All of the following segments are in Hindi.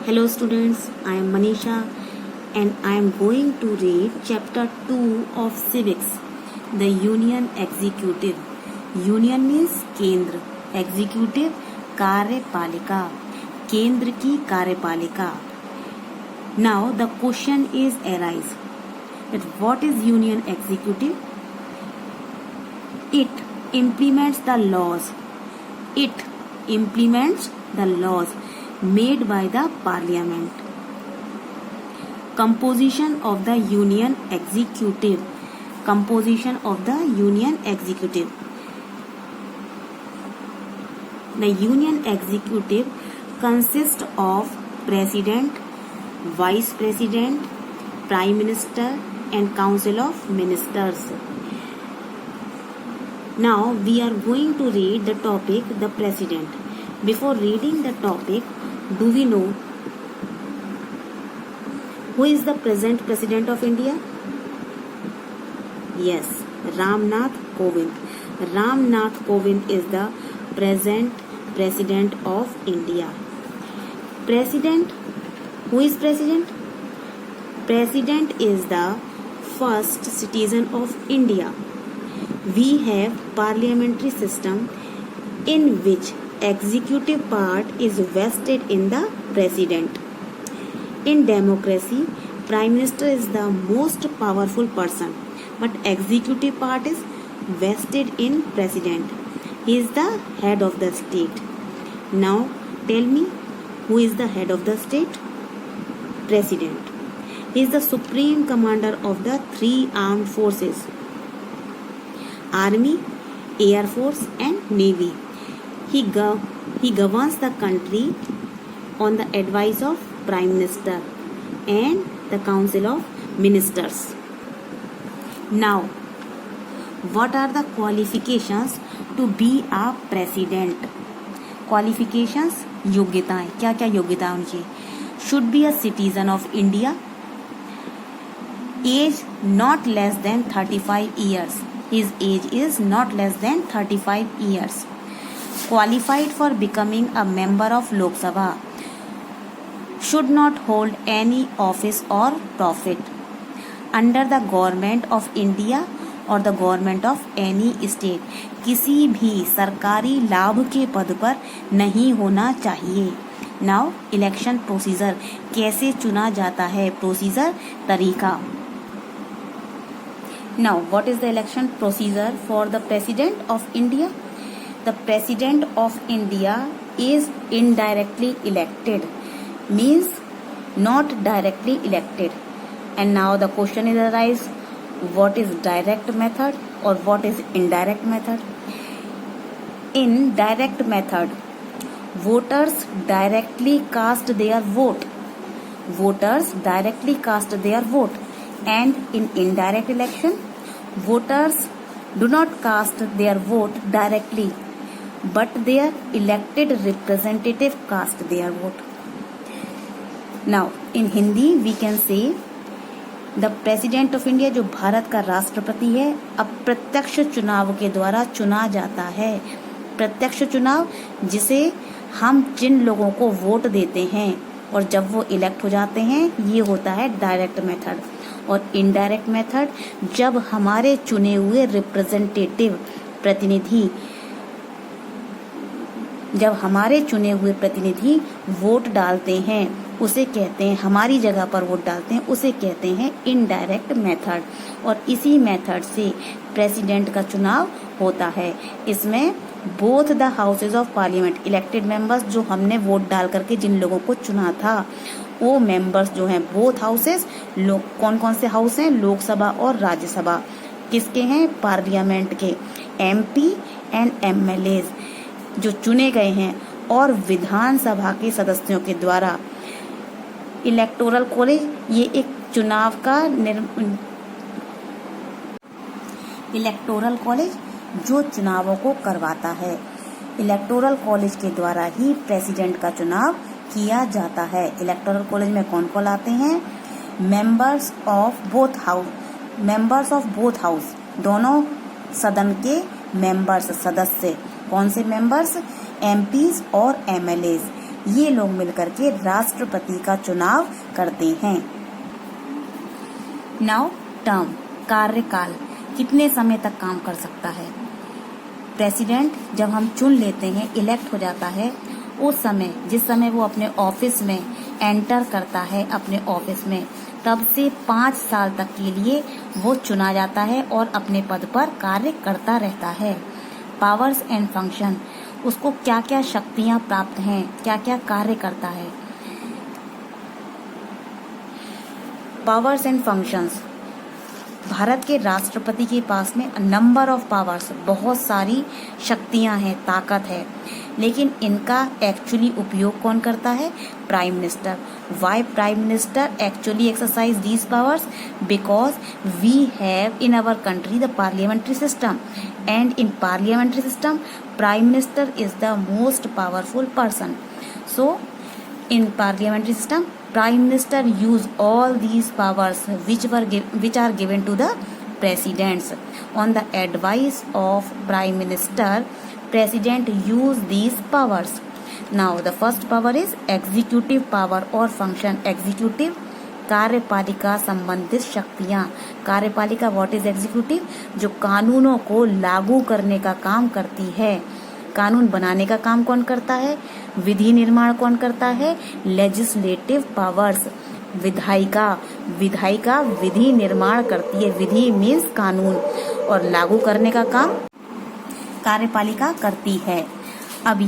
Hello students, I am Manisha and I am going to read chapter 2 of civics, the Union Executive. Union means केंद्र, Executive कार्यपालिका, केंद्र की कार्यपालिका. Now the question is arise that what is Union Executive? It implements the laws. It implements the laws made by the Parliament. Composition of the Union Executive. Composition of the Union Executive. The Union Executive consists of President, Vice President, Prime Minister and Council of Ministers. Now we are going to read the topic the President. Before reading the topic, do we know who is the present President of India? Yes, Ramnath Kovind. Ramnath Kovind is the present President of India. President, who is President? President is the first citizen of India. We have parliamentary system in which executive part is vested in the president. In democracy, prime minister is the most powerful person, but executive part is vested in president. He is the head of the state. Now tell me, who is the head of the state? President. He is the supreme commander of the three armed forces: Army, Air Force and Navy. He governs the country on the advice of Prime Minister and the Council of Ministers. Now, what are the qualifications to be a president? Qualifications, योग्यताएं, क्या क्या योग्यता उनकी? Should be a citizen of India. Age not less than 35 years. His age is not less than 35 years. Qualified for becoming a member of Lok Sabha. Should not hold any office or profit under the government of India or the government of any state. किसी भी सरकारी लाभ के पद पर नहीं होना चाहिए. Now election procedure, कैसे चुना जाता है? Procedure, तरीका. Now, what is the election procedure for the President of India? The President of India is indirectly elected, means not directly elected. And now the question is arise, what is direct method or what is indirect method? In direct method, voters directly cast their vote. Voters directly cast their vote. And in indirect election, voters do not cast their vote directly, but their elected representative cast their vote. Now, in Hindi we can say the President of India, जो भारत का राष्ट्रपति है, अब प्रत्यक्ष चुनाव के द्वारा चुना जाता है. प्रत्यक्ष चुनाव जिसे हम जिन लोगों को वोट देते हैं और जब वो इलेक्ट हो जाते हैं, ये होता है डायरेक्ट मेथड. और इनडायरेक्ट मेथड जब हमारे चुने हुए रिप्रेजेंटेटिव प्रतिनिधि वोट डालते हैं, उसे कहते हैं, हमारी जगह पर वोट डालते हैं, उसे कहते हैं इनडायरेक्ट मेथड. और इसी मेथड से प्रेसिडेंट का चुनाव होता है. इसमें both the houses of parliament, elected members, जो हमने वोट डाल करके जिन लोगों को चुना था, वो मेंबर्स जो हैं, बोथ हाउसेस, कौन कौन से हाउस हैं? लोकसभा और राज्यसभा. किसके हैं? पार्लियामेंट के. एमपी एंड एमएलएज जो चुने गए हैं, और विधानसभा के सदस्यों के द्वारा. इलेक्टोरल कॉलेज, ये एक चुनाव का इलेक्टोरल कॉलेज जो चुनावों को करवाता है. इलेक्टोरल कॉलेज के द्वारा ही प्रेसिडेंट का चुनाव किया जाता है. इलेक्टोरल कॉलेज में कौन कौन आते हैं? मेंबर्स ऑफ बोथ हाउस, दोनों सदन के मेंबर्स, सदस्य. कौन से मेंबर्स? एमपीज और एमएलएज. ये लोग मिलकर के राष्ट्रपति का चुनाव करते हैं। नाउ टर्म, कार्यकाल, कितने समय तक काम कर सकता है। प्रेसिडेंट जब हम चुन लेते हैं, इलेक्ट हो जाता है, उस समय जिस समय वो अपने ऑफिस में एंटर करता है, अपने ऑफिस में, तब से 5 साल तक के लिए वो चुना जाता है और अपने पद पर कार्य करता रहता है। पावर्स एंड फंक्शन, उसको क्या क्या शक्तियां प्राप्त हैं, क्या क्या कार्य करता है। पावर्स एंड फंक्शंस, भारत के राष्ट्रपति के पास में नंबर ऑफ पावर्स, बहुत सारी शक्तियां हैं, ताकत है, लेकिन इनका एक्चुअली उपयोग कौन करता है? Prime minister. Why prime minister actually exercise these powers? Because we have in our country the parliamentary system, and in parliamentary system prime minister is the most powerful person. So in parliamentary system, prime minister use all these powers which are given to the presidents. On the advice of prime minister, president use these powers. Now the first power is executive power or function. Executive, कार्यपालिका संबंधित शक्तियां. कार्यपालिका व्हाट इज एग्जीक्यूटिव? जो कानूनों को लागू करने का काम करती है. कानून बनाने का काम कौन करता है? विधि निर्माण कौन करता है? Legislative powers. विधायिका विधि निर्माण करती है. विधि मीन्स कानून, और लागू करने का काम कार्यपालिका करती है. अब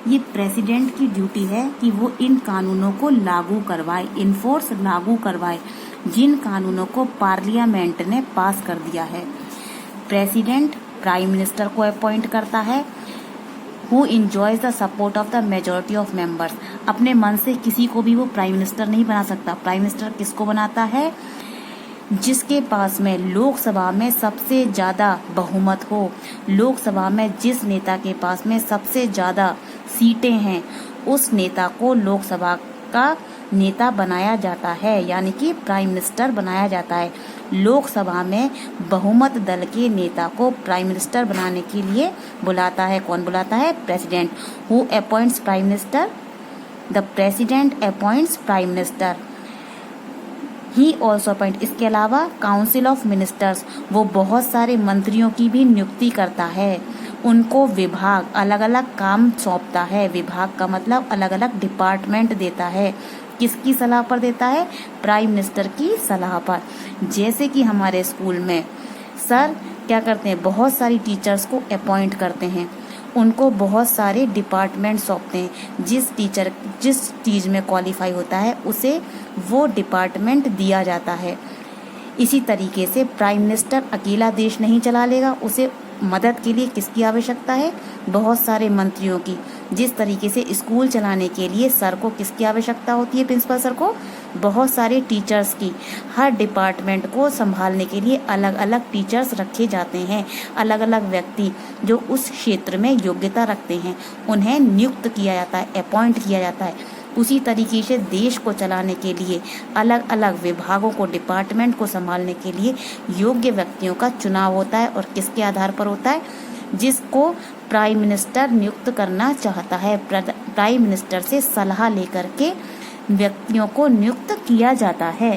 ये प्रेसिडेंट की ड्यूटी है कि वो इन कानूनों को लागू करवाए, इनफोर्स लागू करवाए, जिन कानूनों को पार्लियामेंट ने पास कर दिया है. प्रेसिडेंट प्राइम मिनिस्टर को अपॉइंट करता है. Who enjoys the support of the majority of members. अपने मन से किसी को भी वो प्राइम मिनिस्टर नहीं बना सकता. प्राइम मिनिस्टर किसको बनाता है? जिसके पास में लोकसभा में सबसे ज्यादा बहुमत हो. लोकसभा में जिस नेता के पास में सबसे ज्यादा सीटें हैं, उस नेता को लोकसभा का नेता बनाया जाता है, यानी कि प्राइम मिनिस्टर बनाया जाता है. लोकसभा में बहुमत दल के नेता को प्राइम मिनिस्टर बनाने के लिए बुलाता है. कौन बुलाता है? President. Who appoints prime minister? The president appoints prime minister. He also appoint. इसके अलावा काउंसिल ऑफ मिनिस्टर्स, वो बहुत सारे मंत्रियों की भी नियुक्ति करता है. उनको विभाग, अलग अलग काम सौंपता है. विभाग का मतलब अलग अलग डिपार्टमेंट देता है. किसकी सलाह पर देता है? प्राइम मिनिस्टर की सलाह पर. जैसे कि हमारे स्कूल में सर क्या करते हैं? बहुत सारी टीचर्स को अपॉइंट करते हैं. उनको बहुत सारे डिपार्टमेंट सौंपते हैं. जिस चीज में क्वालिफाई होता है उसे वो डिपार्टमेंट दिया जाता है. इसी तरीके से प्राइम मिनिस्टर अकेला देश नहीं चला लेगा. उसे मदद के लिए किसकी आवश्यकता है? बहुत सारे मंत्रियों की. जिस तरीके से स्कूल चलाने के लिए सर को किसकी आवश्यकता होती है? प्रिंसिपल सर को. बहुत सारे टीचर्स की. हर डिपार्टमेंट को संभालने के लिए अलग अलग टीचर्स रखे जाते हैं. अलग अलग व्यक्ति जो उस क्षेत्र में योग्यता रखते हैं, उन्हें नियुक्त किया जाता है, अपॉइंट किया जाता है. उसी तरीके से देश को चलाने के लिए अलग अलग विभागों को, डिपार्टमेंट को संभालने के लिए योग्य व्यक्तियों का चुनाव होता है. और किसके आधार पर होता है? जिसको प्राइम मिनिस्टर नियुक्त करना चाहता है. प्राइम मिनिस्टर से सलाह लेकर के व्यक्तियों को नियुक्त किया जाता है.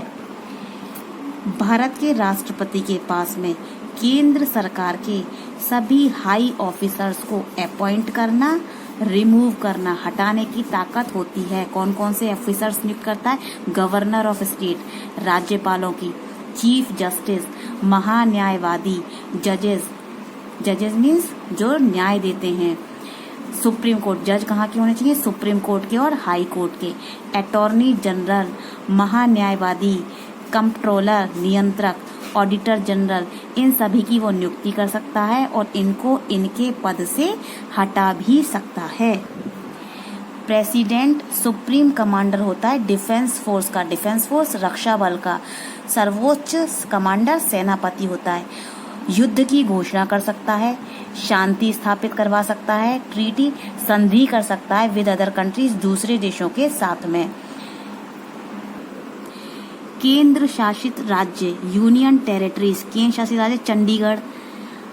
भारत के राष्ट्रपति के पास में केंद्र सरकार के सभी हाई ऑफिसर्स को अपॉइंट करना, रिमूव करना, हटाने की ताकत होती है. कौन कौन से ऑफिसर्स नियुक्त करता है? गवर्नर ऑफ स्टेट, राज्यपालों की, चीफ जस्टिस, महान्यायवादी, जजेस मीन्स जो न्याय देते हैं. सुप्रीम कोर्ट, जज कहाँ के होने चाहिए? सुप्रीम कोर्ट के और हाई कोर्ट के. अटॉर्नी जनरल, महान्यायवादी, कंट्रोलर, नियंत्रक, ऑडिटर जनरल, इन सभी की वो नियुक्ति कर सकता है और इनको इनके पद से हटा भी सकता है. प्रेसिडेंट सुप्रीम कमांडर होता है डिफेंस फोर्स का. डिफेंस फोर्स रक्षा बल का. सर्वोच्च कमांडर सेनापति होता है. युद्ध की घोषणा कर सकता है, शांति स्थापित करवा सकता है, ट्रीटी संधि कर सकता है विद अदर कंट्रीज, दूसरे देशों के साथ में. केंद्र शासित राज्य, यूनियन टेरिटरीज, केंद्र शासित राज्य चंडीगढ़,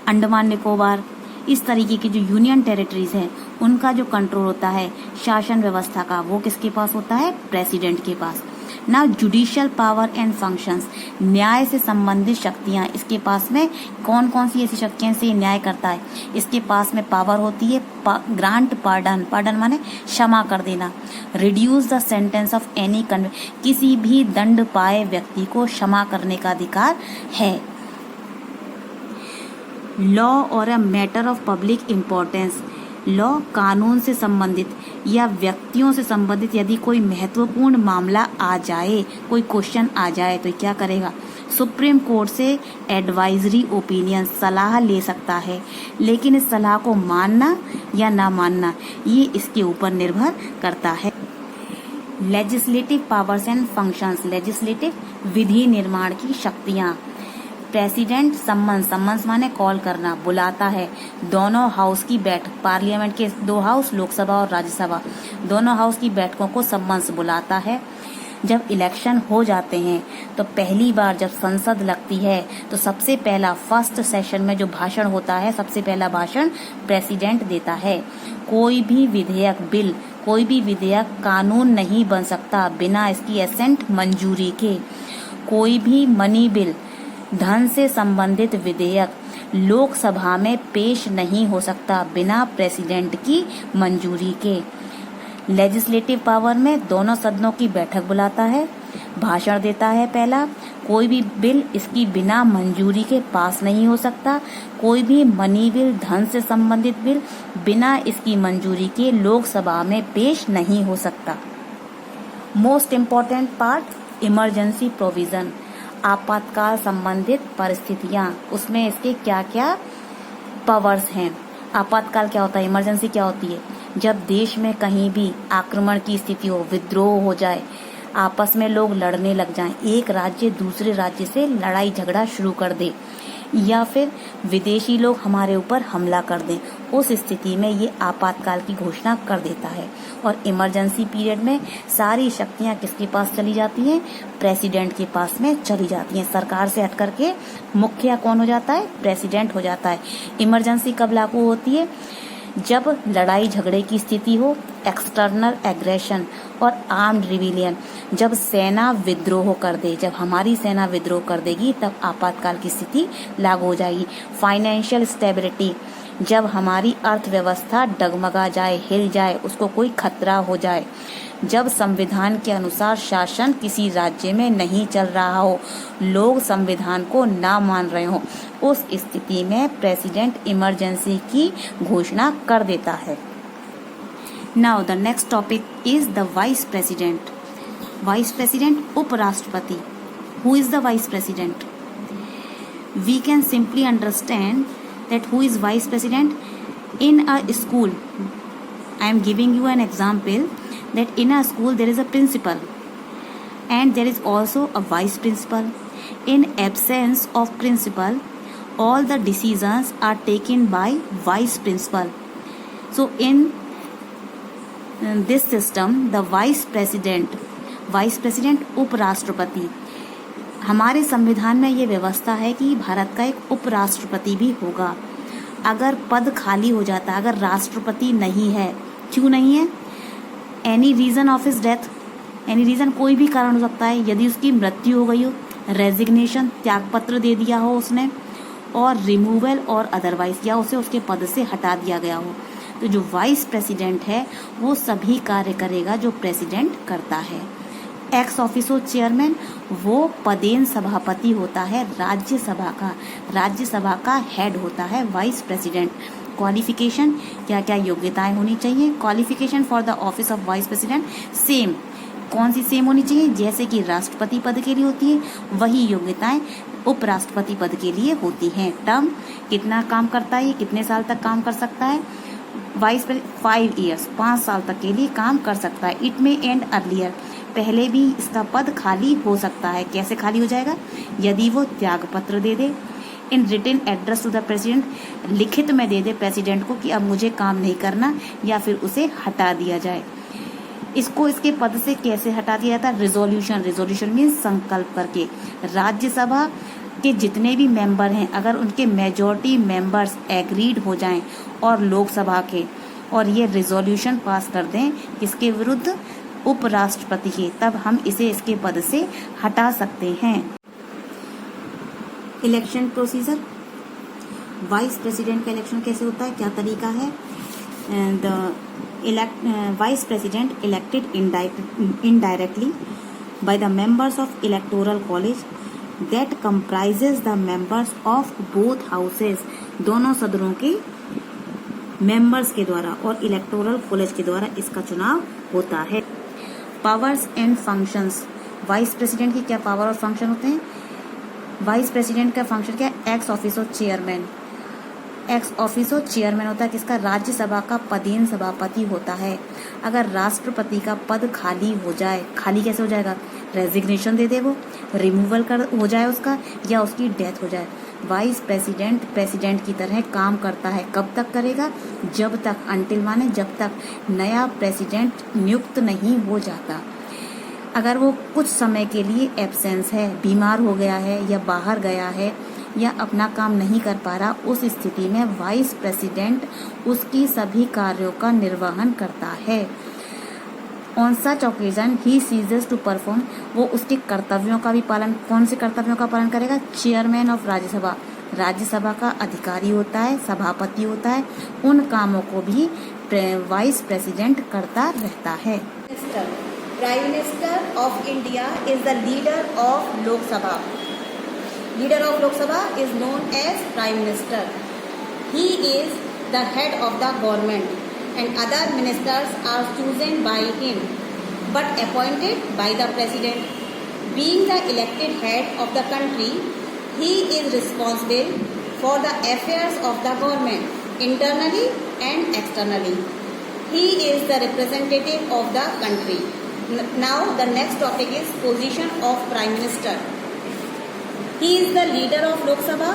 अंडमान निकोबार, इस तरीके की जो यूनियन टेरिटरीज हैं उनका जो कंट्रोल होता है शासन व्यवस्था का, वो किसके पास होता है? प्रेसिडेंट के पास। ना जुडिशियल पावर एंड फंक्शंस, न्याय से संबंधित शक्तियां इसके पास में कौन कौन सी ऐसी शक्तियां से न्याय करता है? इसके पास में पावर होती है ग्रांट पार्डन, पार्डन माने क्षमा कर देना, reduce the sentence of any किसी भी दंड पाए व्यक्ति को क्षमा करने का अधिकार है। लॉ और a matter of public importance, law कानून से संबंधित या व्यक्तियों से संबंधित यदि कोई महत्वपूर्ण मामला आ जाए, कोई क्वेश्चन आ जाए तो क्या करेगा? सुप्रीम कोर्ट से एडवाइजरी ओपिनियन, सलाह ले सकता है, लेकिन इस सलाह को मानना या ना मानना ये इसके ऊपर निर्भर करता है। Legislative powers and functions, legislative विधि निर्माण की शक्तियां। प्रेसिडेंट सम्मन्स माने कॉल करना, बुलाता है दोनों हाउस की बैठक, पार्लियामेंट के 2 हाउस, लोकसभा और राज्यसभा, दोनों हाउस की बैठकों को सम्मन्स बुलाता है। जब इलेक्शन हो जाते हैं तो पहली बार जब संसद लगती है तो सबसे पहला फर्स्ट सेशन में जो भाषण होता है, सबसे पहला भाषण प्रेसिडेंट देता है। कोई भी विधेयक, बिल, कोई भी विधेयक कानून नहीं बन सकता बिना इसकी एसेंट मंजूरी के। कोई भी मनी बिल, धन से संबंधित विधेयक लोकसभा में पेश नहीं हो सकता बिना प्रेसिडेंट की मंजूरी के। लेजिस्लेटिव पावर में दोनों सदनों की बैठक बुलाता है, भाषण देता है पहला। कोई भी बिल इसकी बिना मंजूरी के पास नहीं हो सकता। कोई भी मनी बिल, धन से संबंधित बिल बिना इसकी मंजूरी के लोकसभा में पेश नहीं हो सकता। Most important part, emergency provision, आपातकाल संबंधित परिस्थितियां, उसमें इसके क्या क्या पावर्स हैं। आपातकाल क्या होता है? इमरजेंसी क्या होती है? जब देश में कहीं भी आक्रमण की स्थिति हो, विद्रोह हो जाए, आपस में लोग लड़ने लग जाएं, एक राज्य दूसरे राज्य से लड़ाई झगड़ा शुरू कर दे, या फिर विदेशी लोग हमारे ऊपर हमला कर दें, उस स्थिति में ये आपातकाल की घोषणा कर देता है। और इमरजेंसी पीरियड में सारी शक्तियां किसके पास चली जाती हैं? प्रेसिडेंट के पास में चली जाती हैं। सरकार से हट करके मुखिया कौन हो जाता है? प्रेसिडेंट हो जाता है। इमरजेंसी कब लागू होती है? जब लड़ाई झगड़े की स्थिति हो, एक्सटर्नल एग्रेशन और आर्म्ड रिविलियन, जब सेना विद्रोह कर दे, जब हमारी सेना विद्रोह कर देगी तब आपातकाल की स्थिति लागू हो जाएगी। फाइनेंशियल स्टेबिलिटी, जब हमारी अर्थव्यवस्था डगमगा जाए, हिल जाए, उसको कोई खतरा हो जाए, जब संविधान के अनुसार शासन किसी राज्य में नहीं चल रहा हो, लोग संविधान को ना मान रहे हो, उस स्थिति में प्रेसिडेंट इमरजेंसी की घोषणा कर देता है। Now the next topic is the vice president. Vice president, उपराष्ट्रपति। Who is the vice president? We can simply understand that who is vice president in a school. I am giving you an example that in a school there is a principal and there is also a vice principal. In absence of principal, all the decisions are taken by vice principal. So in this system the vice president उपराष्ट्रपति, हमारे संविधान में ये व्यवस्था है कि भारत का एक उपराष्ट्रपति भी होगा। अगर पद खाली हो जाता, अगर राष्ट्रपति नहीं है, क्यों नहीं है? Any reason of his death, any reason, कोई भी कारण हो सकता है। यदि उसकी मृत्यु हो गई हो, रेजिग्नेशन, त्यागपत्र दे दिया हो उसने, और रिमूवल और अदरवाइज, या उसे उसके पद से हटा दिया गया हो, तो जो वाइस प्रेसिडेंट है वो सभी कार्य करेगा जो प्रेसिडेंट करता है। एक्स ऑफिसो चेयरमैन, वो पदेन सभापति होता है राज्यसभा का हेड होता है वाइस प्रेसिडेंट। क्वालिफिकेशन, क्या क्या योग्यताएं होनी चाहिए? Qualification for the office of vice president same, कौन सी सेम होनी चाहिए? जैसे कि राष्ट्रपति पद के लिए होती है, वही योग्यताएं उपराष्ट्रपति पद के लिए होती हैं। टर्म, कितना काम करता है, कितने साल तक काम कर सकता है? वाइस 5 ईयर्स, 5 साल तक के लिए काम कर सकता है। इट में एंड अर्लियर, पहले भी इसका पद खाली हो सकता है। कैसे खाली हो जाएगा? यदि वो त्यागपत्र दे दे। In written address to the president, लिखित में दे दे प्रेसिडेंट को कि अब मुझे काम नहीं करना, या फिर उसे हटा दिया जाए। इसको इसके पद से कैसे हटा दिया जाता है? रिजोल्यूशन मीन्स संकल्प करके। राज्यसभा के जितने भी मेंबर हैं, अगर उनके मेजॉरिटी मेंबर्स एग्रीड हो जाएं और लोकसभा के, और ये रिजोल्यूशन पास कर दें किसके विरुद्ध, उपराष्ट्रपति के, तब हम इसे इसके पद से हटा सकते हैं। इलेक्शन प्रोसीजर, वाइस प्रेसिडेंट का इलेक्शन कैसे होता है, क्या तरीका है। Vice president elected indirectly by the members of electoral college that comprises the members of both houses, दोनों सदनों के मेंबर्स के द्वारा और इलेक्टोरल कॉलेज के द्वारा इसका चुनाव होता है। Powers and functions, vice president की क्या पावर और फंक्शन होते हैं। वाइस प्रेसिडेंट का फंक्शन क्या है, x officio chairman. X officio chairman होता है किसका, राज्यसभा का पदेन सभापति होता है। अगर राष्ट्रपति का पद खाली हो जाए, खाली कैसे हो जाएगा, रेजिग्नेशन दे दे, वो रिमूवल कर हो जाए उसका, या उसकी डेथ हो जाए। वाइस प्रेसिडेंट प्रेसिडेंट की तरह काम करता है, कब तक करेगा, जब तक, अंटिल माने जब तक नया प्रेसिडेंट नियुक्त नहीं हो जाता। अगर वो कुछ समय के लिए एब्सेंस है, बीमार हो गया है या बाहर गया है या अपना काम नहीं कर पा रहा, उस स्थिति में वाइस प्रेसिडेंट उसकी सभी कार्यों का निर्वहन करता है। On such occasion he ceases to perform, वो उसके कर्तव्यों का भी पालन, कौन से कर्तव्यों का पालन करेगा, चेयरमैन ऑफ राज्यसभा, राज्यसभा का अधिकारी होता है, सभापति होता है, उन कामों को भी वाइस प्रेसिडेंट करता रहता है। Prime minister of India is the leader of Lok Sabha. Leader of Lok Sabha is known as Prime Minister. He is the head of the government and other ministers are chosen by him but appointed by the President. Being the elected head of the country, he is responsible for the affairs of the government internally and externally. He is the representative of the country. Now the next topic is position of Prime Minister. He is the leader of Lok Sabha.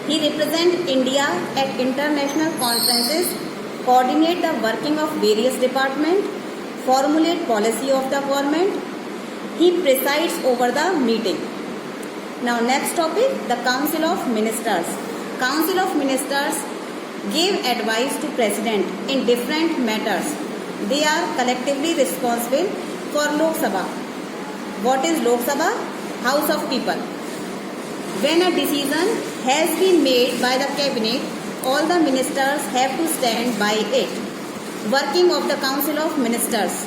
He represents India at international conferences, coordinate the working of various departments, formulate policy of the government. He presides over the meeting. Now next topic, the Council of Ministers. Council of Ministers give advice to President in different matters. They are collectively responsible for Lok Sabha. What is Lok Sabha? House of People. When a decision has been made by the cabinet, all the ministers have to stand by it. Working of the Council of Ministers.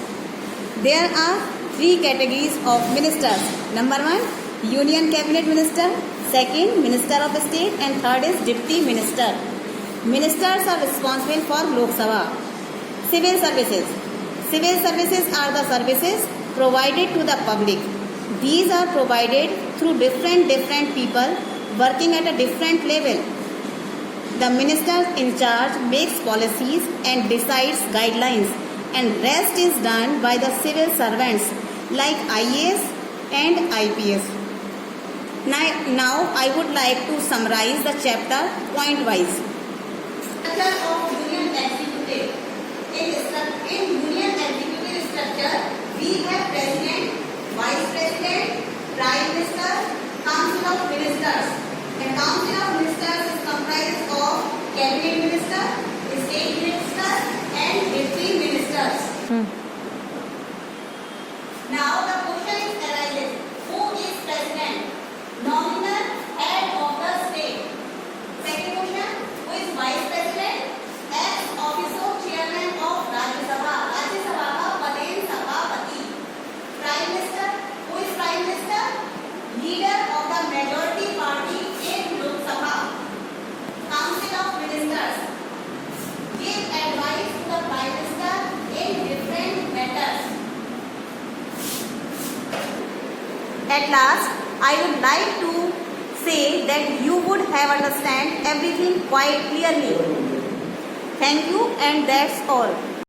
There are three categories of ministers. Number 1, Union Cabinet Minister. Second, Minister of State. And third is Deputy Minister. Ministers are responsible for Lok Sabha. Civil services. Civil services are the services provided to the public. These are provided through different people working at a different level. The minister in charge makes policies and decides guidelines, and rest is done by the civil servants like IAS and IPS. Now I would like to summarize the chapter point wise. Structure of Union Executive. In Union Executive structure, we have President, Vice President, Prime Minister, Council of Ministers. The Council of Ministers is comprised of Cabinet Minister, State Minister and Deputy Ministers. Now the question is arises, who is President? Nominal head of the state. Second question, who is Vice President? Ex officio Chairman of Rajya Sabha. Rajya Sabha का पदेन सभापति. Prime Minister, who is Prime Minister? Leader of the majority party in Lok Sabha. Council of Ministers give advice to the Prime Minister in different matters. At last, I would like to say that you would have understand everything quite clearly. Thank you, and that's all.